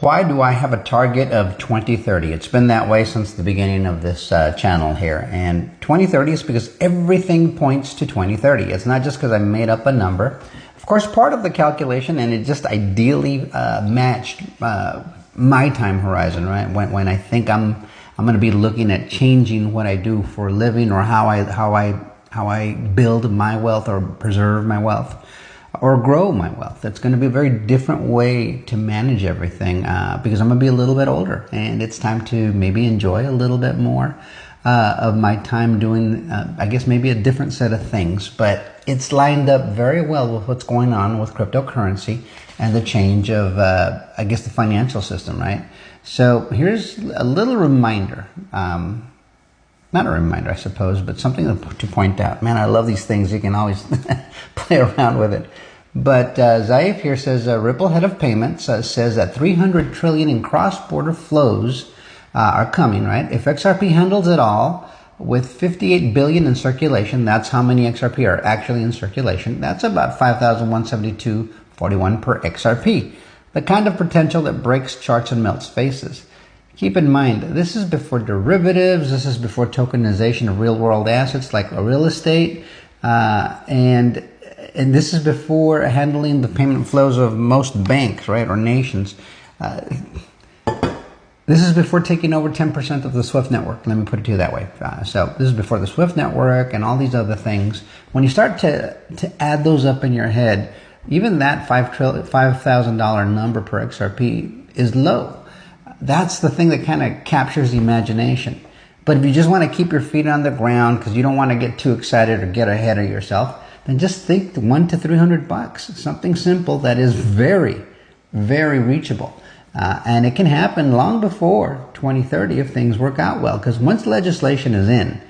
Why do I have a target of 2030? It's been that way since the beginning of this channel here. And 2030 is because everything points to 2030. It's not just because I made up a number. Of course, part of the calculation, and it just ideally matched my time horizon, right? When I think I'm going to be looking at changing what I do for a living, or how I build my wealth or preserve my wealth, or grow my wealth. It's going to be a very different way to manage everything because I'm going to be a little bit older, and it's time to maybe enjoy a little bit more of my time doing, I guess, maybe a different set of things. But it's lined up very well with what's going on with cryptocurrency and the change of, I guess, the financial system, right? So here's a little reminder. Not a reminder, I suppose, but something to point out. Man, I love these things. You can always play around with it. But Zaif here says, Ripple head of payments says that 300 trillion in cross-border flows are coming, right? If XRP handles it all, with 58 billion in circulation, that's how many XRP are actually in circulation. That's about 5,172.41 per XRP. The kind of potential that breaks charts and melts faces. Keep in mind, this is before derivatives, this is before tokenization of real-world assets like real estate, and this is before handling the payment flows of most banks, right, or nations. This is before taking over 10% of the SWIFT network, let me put it to you that way. So this is before the SWIFT network and all these other things. When you start to add those up in your head, even that $5,000 number per XRP is low. That's the thing that kind of captures the imagination. But if you just want to keep your feet on the ground because you don't want to get too excited or get ahead of yourself, then just think $100 to $300. Something simple that is very, very reachable. And it can happen long before 2030 if things work out well. Because once legislation is in,